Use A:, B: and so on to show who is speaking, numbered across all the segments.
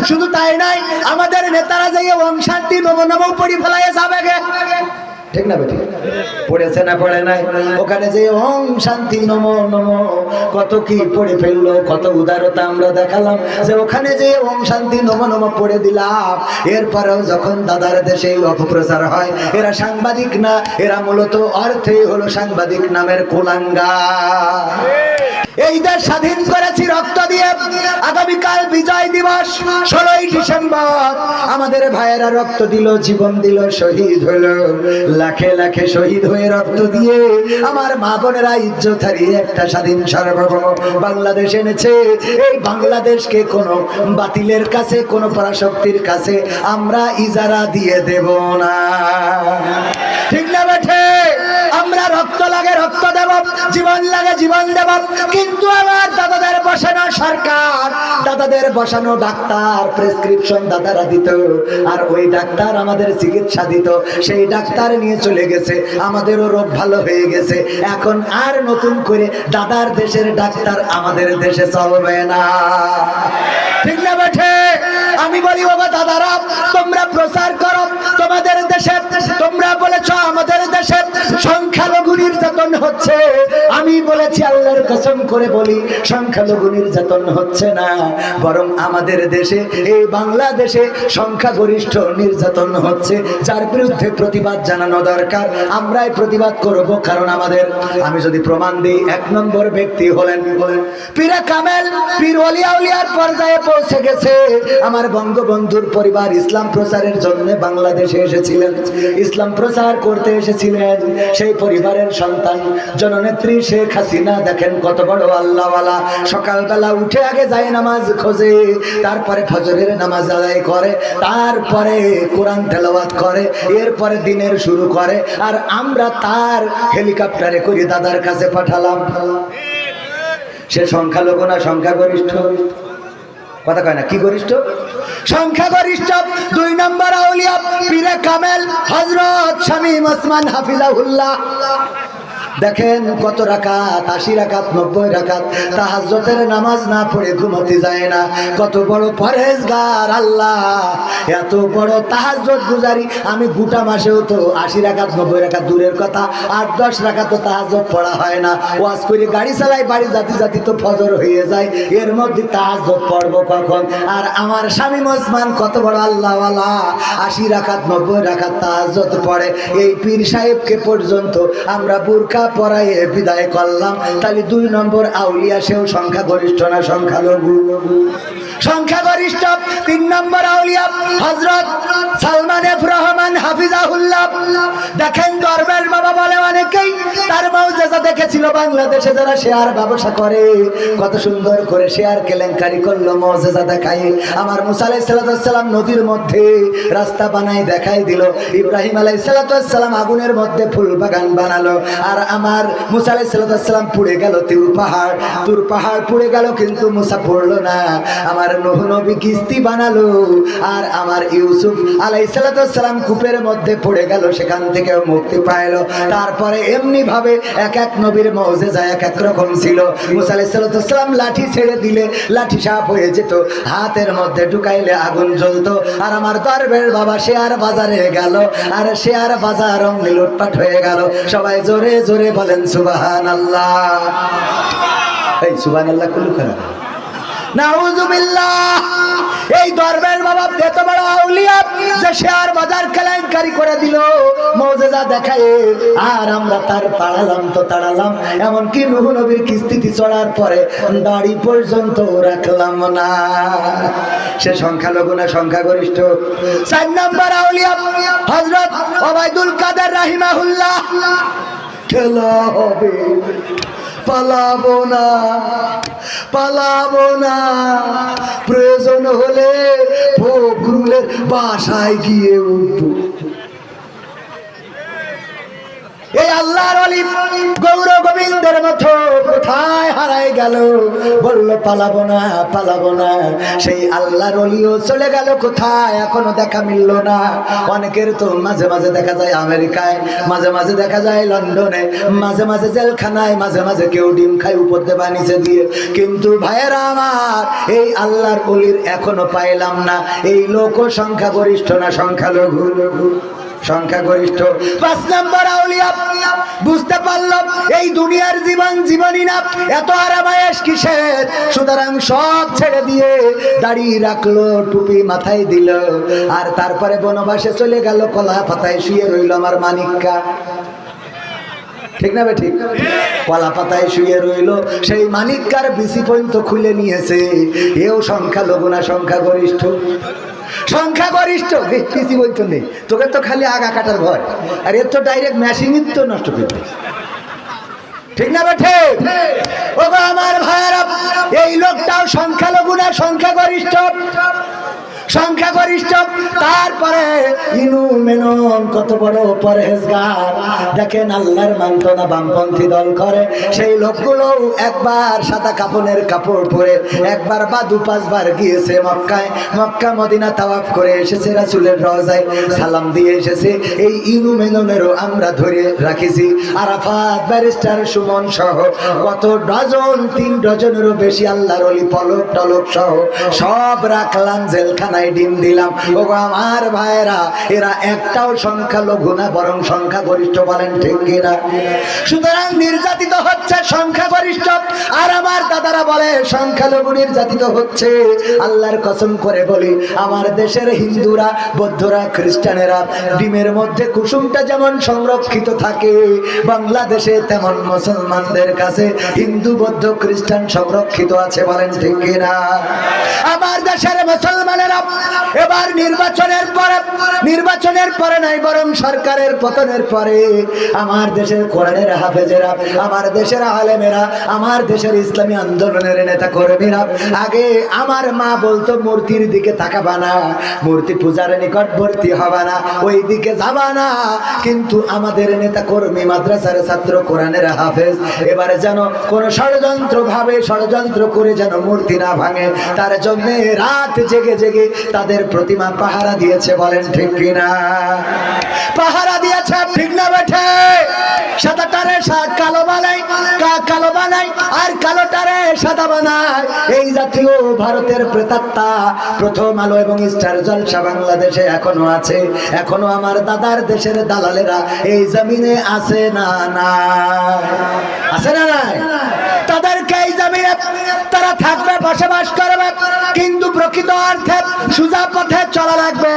A: শুধু তাই নাই, আমাদের নেতারা যাইয়ে ওম শান্তি নমো নমো পড়ি ফেলাইয়া যাবে গে, ঠিক না বেটি? পড়েছে না পড়ে নাই? ওখানে যে ওম শান্তি নমো নমো কত কি পড়ে ফেললো, কত উদারতা আমরা দেখালাম যে ওখানে যে ওম শান্তি নমো নমো পড়ে দিলাম। এরপরেও যখন দাদার দেশে অপপ্রচার হয়, এরা সাংবাদিক না, এরা মূলত অর্থেই হলো সাংবাদিক নামের কুলাঙ্গার। এই দেশ স্বাধীন করেছি রক্ত দিয়ে। আগামীকাল বিজয় দিবস 16ই ডিসেম্বর। আমাদের ভাইয়েরা রক্ত দিল, জীবন দিল, শহীদ হলো। লাখে লাখে শহীদ হয়ে রক্ত দিয়ে আমার মা বোনেরা ইজ্জত হারিয়ে একটা স্বাধীন সার্বভৌম বাংলাদেশ এনেছে। এই বাংলাদেশকে কোনো বাতিলের কাছে, কোনো পরাশক্তির কাছে আমরা ইজারা দিয়ে দেব না, ঠিক না বেঠে? আমরা রক্ত লাগে রক্ত দেব, জীবন লাগে জীবন দেব। কিন্তু আমার দাদাদের বসানো সরকার, দাদাদের বসানো ডাক্তার প্রেসক্রিপশন দাদারা দিত, আর ওই ডাক্তার আমাদের চিকিৎসা দিত। সেই ডাক্তার নিয়ে চলে গেছে, আমাদেরও রোগ ভালো হয়ে গেছে। এখন আর নতুন করে দাদার দেশের ডাক্তার আমাদের দেশে চলবে না, ঠিক না বেঠে? আমি বলি বাবা দাদারা, তোমরা প্রচার করো তোমাদের দেশে। তোমরা বলেছ আমাদের দেশে সংখ্যালঘু নির্যাতন হচ্ছে। আমি বলেছি আল্লাহর কসম করে বলি, সংখ্যালঘু নির্যাতন হচ্ছে না, বরং আমাদের দেশে, এই বাংলাদেশে সংখ্যাগরিষ্ঠ নির্যাতন হচ্ছে, যার বিরুদ্ধে প্রতিবাদ জানানো দরকার। আমরাই প্রতিবাদ করব, কারণ আমাদের, আমি যদি প্রমাণ দিই, 1 নম্বর ব্যক্তি হলেন পীরে কামেল, পীর ওলিয়া উলিয়ার পর্যায়ে পৌঁছে গেছে। আমার বঙ্গবন্ধুর পরিবার ইসলাম প্রচারের জন্য বাংলাদেশে এসেছিলেন, ইসলাম প্রচার করতে এসেছিলেন। সেই পরিবারের সন্তান জননেত্রী শেখ হাসিনা, দেখেন কত বড় আল্লাহওয়ালা। সকালবেলা উঠে আগে যায় নামাজ খোঁজে, তারপরে ফজরের নামাজ আদায় করে, তারপরে কোরআন তেলাওয়াত করে, এরপরে দিনের শুরু করে। আর আমরা তার হেলিকপ্টারে করে দাদার কাছে পাঠালাম। সে সংখ্যালঘু না সংখ্যাগরিষ্ঠ? কথা কয় না, কি গরিষ্ঠ? সংখ্যাগরিষ্ঠ। 2 নম্বর আউলিয়া পীরে কামেল হযরত শামীম ওসমান হাফিজাহুল্লাহ। দেখেন কত রাকাত, 80 রাকাত, 90 রাকাত তাহাজ্জুদের নামাজ না পড়ে ঘুমোতে যায় না। কত বড় পরহেজগার আল্লাহ, এত বড় তাহাজ্জুদ গুজারি। আমি গোটা মাসেও তো 80 রাকাত 90 রাকাত দূরের কথা, 8-10 রাকাত তো তাহাজ্জুদ পড়া হয় না। ওয়াজ করে গাড়ি চালাই, বাড়ি জাতি জাতি তো ফজর হয়ে যায়, এর মধ্যে তাহাজ্জুদ পড়বো কখন? আর আমার শামীম ওসমান কত বড় আল্লাহওয়ালা, 80 রাকাত 90 রাকাত তাহাজ্জুদ পড়ে। এই পীর সাহেবকে পর্যন্ত আমরা বুরকা পরায়ে বিদায় করলাম। তাহলে 2 নম্বর আউলিয়া, সেও সংখ্যাগরিষ্ঠ না সংখ্যালঘু? সংখ্যাগরিষ্ঠ। 3 নম্বর আউলিয়া হযরত সালমান এফ রহমান হাফিজাহুল্লাহ। দেখেন দরবেশ বাবা বলে অনেকেই তার মুজিজা দেখেছিল বাংলাদেশে যারা শেয়ার ব্যবসা করে, কত সুন্দর করে শেয়ার কেলেঙ্কারি করলো, মুজিজা দেখায়। আমার মুসা আলাইহিস সালাম নদীর মধ্যে রাস্তা বানাই দেখাই দিল, ইব্রাহিম আলাইহিস সালাম আগুনের মধ্যে ফুল বাগান বানালো, আর আমার মুসা আলাইহিস সালাম পুড়ে গেল তুর পাহাড় পুড়ে গেল, কিন্তু মুসা পড়লো না। আমার নূহ নবী কিস্তি বানালো, আর আমার ইউসুফ আলাইহিস সালাম কূপের মধ্যে পড়ে গেল, সেখান থেকে মুক্তি পাইলো। তারপরে এমনি ভাবে এক এক নবীর মুজিজা এক এক রকম ছিল। মুসা আলাইহিস সালাম লাঠি ছেড়ে দিলে লাঠি সাপ হয়ে যেত, হাতের মধ্যে ঢুকাইলে আগুন জ্বলতো। আর আমার দরবেশ বাবা শেয়ার বাজারে গেল, আর শেয়ার বাজার অমনি লুটপাট হয়ে গেল। সবাই জোরে জোরে বলেন সুবহানাল্লাহ। এই সুবহানাল্লাহ কুলু খারাপ, নাউযুবিল্লাহ। এই দরবেশ বাবা এত বড় আউলিয়া যে শেয়ার বাজার কেলেঙ্কারি করে দিল মুজিজা দেখায়, আর আমরা তার তাড়ালাম। এমনকি নূহ নবীর কিস্তিতে চড়ার পরে দাড়ি পর্যন্ত রাখলাম না। সে সংখ্যালঘু না সংখ্যাগরিষ্ঠ? 4 নম্বর আউলিয়া হযরত ওবায়দুল কাদের রাহিমাহুল্লাহ। খেলা হবে, পালাবো না, প্রয়োজন হলে ফখরুলের বাসায় গিয়ে উঠবো। সেই আল্লাহর ওলি গৌর গোবিন্দের মতো কোথায় হারাই গেল? বলল পালাবো না, পালাবো না। সেই আল্লাহর ওলিও চলে গেল কোথায়? এখনো দেখা মিলল না। অনেকের তো মাঝে মাঝে দেখা যায় আমেরিকায়, মাঝে মাঝে দেখা যায় লন্ডনে, মাঝে মাঝে জেলখানায়, মাঝে মাঝে কেউ ডিম খায় উপর দিয়ে বা নিচে দিয়ে। কিন্তু ভাইয়েরা আমার, এই আল্লাহর ওলির এখনো পাইলাম না। এই লোক সংখ্যা গরিষ্ঠ না সংখ্যালঘু? সংখ্যাগরিষ্ঠ। 5 নম্বর আউলিয়া বুঝতে পারলাম এই দুনিয়ার জীবন জীবনই না, এত আরামায়েশ কিসের? সুতরাং সব ছেড়ে দিয়ে দাড়ি রাখলো, টুপি মাথায় দিল, আর তারপরে বনবাসে চলে গেল। কলা পাতায় শুয়ে রইল আমার মানিক্কা। ঠিক না বে ঠিক? কলা পাতায় শুয়ে রইল। সেই মানিক্কার বিসি পর্যন্ত খুলে নিয়েছে। এও সংখ্যালঘু না সংখ্যাগরিষ্ঠ? সংখ্যাগরিষ্ঠ। পিসি বলতো নেই, তোকে তো খালি আগা কাটার ভয়, আর এর তো ডাইরেক্ট মেশিনই তো নষ্ট করতে। ঠিক না বেঠে? ও গো আমার ভাইয়েরা, এই লোকটাও সংখ্যালঘু না সংখ্যাগরিষ্ঠ? সংখ্যাগরিষ্ঠ। তারপরে ইনু মেনন কত বড় পরহেজগার। দেখেন আল্লাহর মানত না, বামপন্থী দল করে। সেই লোকগুলো একবার সাদা কাপড়ের কাপড় পরে একবার বা 2-5 বার গিয়েছে মক্কায়, মক্কা মদিনা তাওয়াফ করে এসেছে, রাসূলের রওজায় সালাম দিয়ে এসেছে। এই ইনু মেননেরও আমরা ধরে রাখিছি। আরাফাত, ব্যারিস্টার সুমন সহ কত ডজন, 3 ডজনেরও বেশি আল্লাহর ওলি পলক টলক সহ সব রাখলাম জেলখানায়, ডিম দিলাম। ও আমার ভাইরা, এরা একটাও সংখ্যালঘু না, বরং সংখ্যাগরিষ্ঠ। বলেন ঠিক কিনা? সুতরাং নির্যাতিত হচ্ছে সংখ্যাগরিষ্ঠ, আর আমার দাদারা বলে সংখ্যালঘু নির্যাতিত হচ্ছে। আল্লাহর কসম করে বলি, আমার দেশের হিন্দুরা, বৌদ্ধরা, খ্রিস্টানেরা ডিমের মধ্যে কুসুমটা যেমন সংরক্ষিত থাকে, বাংলাদেশে তেমন মুসলমানদের কাছে হিন্দু, বৌদ্ধ, খ্রিস্টান সংরক্ষিত আছে। বলেন ঠিক কিনা? আমার দেশের মুসলমানেরা এবার নির্বাচনের পরে নাই, বরং সরকারের পতনের পরে আমার দেশের কোরআনের হাফেজেরা, আমার দেশের আলেমেরা, আমার দেশের ইসলামী আন্দোলনের নেতা কর্মীরা, আগে আমার মা বলতো মূর্তির দিকে তাকাবা না, মূর্তি পূজার নিকটবর্তী হবা না, ওই দিকে যাবা না। কিন্তু আমাদের নেতা কর্মী, মাদ্রাসার ছাত্র, কোরআনের হাফেজ এবারে যেন কোন ষড়যন্ত্র করে যেন মূর্তি না ভাঙে, তার জন্য রাত জেগে জেগে তাদের প্রতিমা পাহারা দিয়েছে। বলেন ঠিক কিনা? পাহারা দিয়েছে। ঠিক না বেঠে? সাদাটারে কালো বানাই আর কালোটারে সাদা বানায়। এই জাতীয় ভারতের প্রেতাত্মা প্রথম আলো এবং স্টার জলসা বাংলাদেশে এখনো আছে। এখনো আমার দাদার দেশের দালালেরা এই জমিনে আছে না? না আছে না? নাই? তাদেরকে এই জমিনে তারা থাকবে, বসবাস করবে, কিন্তু প্রকৃত অর্থে সোজা পথে চলা লাগবে।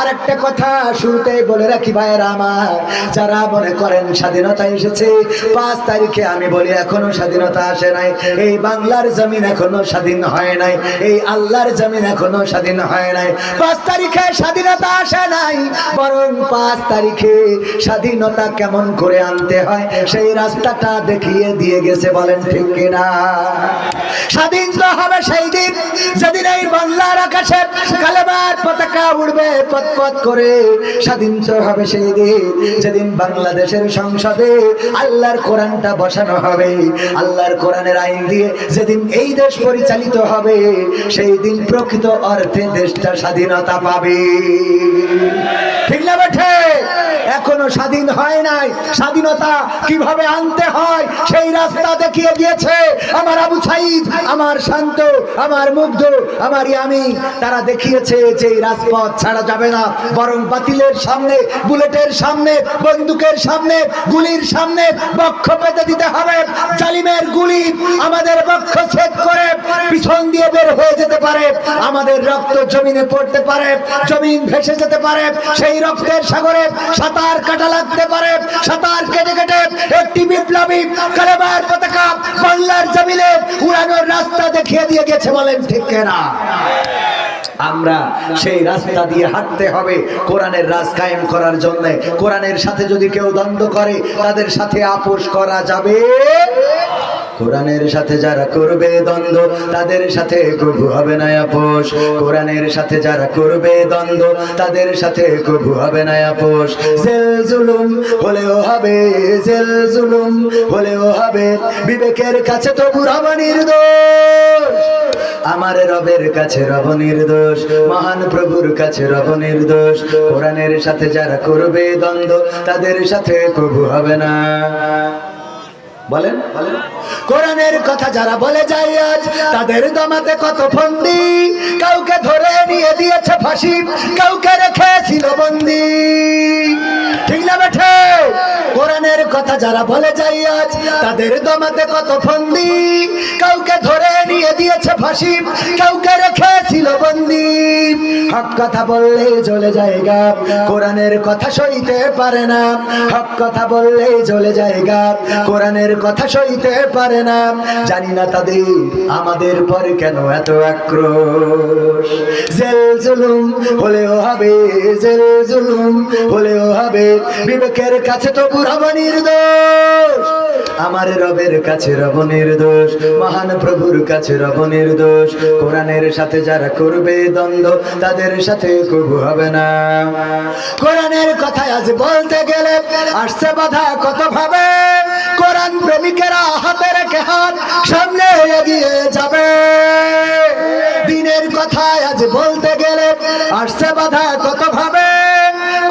A: আর একটা কথা শুরুতেই বলে রাখি ভাইয়েরা আমার, যারা মনে করেন স্বাধীনতা এসেছে 5 তারিখে, আমি বলি এখনো স্বাধীনতা আসে নাই। এই বাংলার জমিন এখনো স্বাধীন হয় নাই, এই আল্লাহর জমিন এখনো স্বাধীন হয় নাই। 5 তারিখে স্বাধীনতা আসে নাই, বরং 5 তারিখে স্বাধীনতা কেমন করে আনতে হয় সেই রাস্তাটা দেখিয়ে দিয়ে গেছে। বলেন ঠিক কিনা? স্বাধীন তো হবে সেই দিন যেদিন এই বাংলার আকাশে কালেমার পতাকা উড়বে পথ করে। স্বাধীন তো হবে সেই দিন যেদিন বাংলাদেশের সংসদে আল্লাহর কোরআনটা বসানো হবে, আল্লাহর কোরআনের আইন দিয়ে যেদিন এই দেশ পরিচালিত হবে, সেই দিন প্রকৃত অর্থে দেশটা স্বাধীনতা পাবে। ঠিক না বেঠে? এখনো স্বাধীন হয় নাই। স্বাধীনতা কিভাবে আনতে হয় সেই রাস্তা দেখিয়ে দিয়েছে আমার আবু সাইদ, আমার শান্ত, আমার মুগ্ধ, আমার ইয়ামি। তারা দেখিয়েছে যে এই রাজপথ ছাড়া যাবে না, বরং বাতিলের সামনে, বুলেটের সামনে, বন্দুকের সামনে, গুলির সামনে বক্ষ পেতে দিতে হবে। জালিমের গুলি আমাদের বক্ষ ছেদ করে পিছন দিয়ে বের হয়ে যেতে পারে, আমাদের রক্ত জমিনে পড়তে পারে, জমিন ভেসে যেতে পারে, সেই রক্তের সাগরে সাঁতার কাটা লাগতে পারে। সাঁতার কেটে কেটে একটি বিপ্লবী কালেমার পতাকা বাংলার জমিনে উড়ানোর রাস্তা দেখিয়ে দিয়ে গেছে। বলেন ঠিক কিনা? আমরা সেই রাস্তা দিয়ে হাঁটতে হবে কোরআনের রাজ কায়েম করার জন্য। কোরআনের সাথে যদি কেউ দ্বন্দ্ব করে, তাদের সাথে আপোষ করা যাবে কোরআনের সাথে যারা করবে দ্বন্দ্ব তাদের সাথে কবু হবে না আপোষ। কোরআনের সাথে যারা করবে দ্বন্দ্ব তাদের সাথে কবু হবে না আপোষ। জেল জুলুম হলেও হবে, জেল জুলুম হলেও হবে, বিবেকের কাছে তবু রব নির্দোষ। আমার রবের কাছে রব নির্দোষ, মহান প্রভুর কাছে রব নির্দোষ। কোরআনের সাথে যারা করবে দ্বন্দ্ব তাদের সাথে কবু হবে না। বলেন, কোরআনের কথা যারা বলে যায় আজ তাদের দমাতে কত ফন্দি, কাউকে ধরে নিয়ে দিয়েছে ফাঁসি, কাউকে রেখেছিল বন্দি। ঠিক না বেঠে? কোরআনের কথা যারা বলে যায় আজ তাদের দমাতে কত ফন্দি, কাউকে ধরে নিয়ে দিয়েছে ফাঁসি, কাউকে রেখেছিল বন্দি। হক কথা বললেই জ্বলে যায় গা, কোরআনের কথা সইতে পারে না। হক কথা বললেই জ্বলে যায় গা, কোরআনের কথা সইতে পারে না। জানি না তাদের আমাদের পরে কেন এত আক্রোশ। জেল জুলুম হলেও হবে, জেল জুলুম হলেও হবে, বিবেকের কাছে তবু রব নির্দোষ। আমার রবের কাছে রব নির্দোষ, মহান প্রভুর কাছে রব নির্দোষ। কোরআনের সাথে যারা করবে দ্বন্দ্ব তাদের সাথে কবু হবে না। কোরআনের কথা আজ বলতে গেলে আসছে বাধা কত ভাবে, কোরআন প্রেমিকেরা হাতে রেখে হাত সামনে এগিয়ে যাবে। দিনের কথা আজ বলতে গেলে আসছে বাধা কত ভাবে,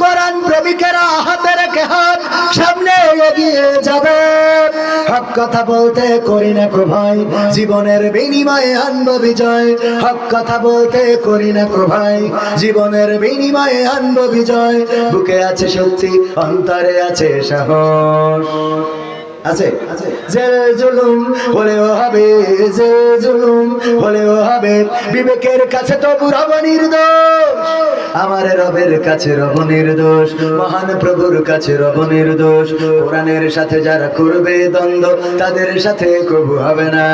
A: কোরআন প্রেমিকেরা হাতে রেখে হাত সামনে এগিয়ে যাবে। হক কথা বলতে করি না কো ভাই, জীবনের বিনিময়ে আনবো বিজয়। হক কথা বলতে করি না কো ভাই, জীবনের বিনিময়ে আনবো বিজয়। বুকে আছে শক্তি, অন্তরে আছে সাহস। আছে জেল জুলুম হলেও হবে, জেল জুলুম হলেও হবে, বিবেকের কাছে তবু রব নির্দোষ। আমার রবের কাছে রব নির্দোষ, মহান প্রভুর কাছে রব নির্দোষ। কোরআনের সাথে যারা করবে দ্বন্দ্ব তাদের সাথে কবু হবে না।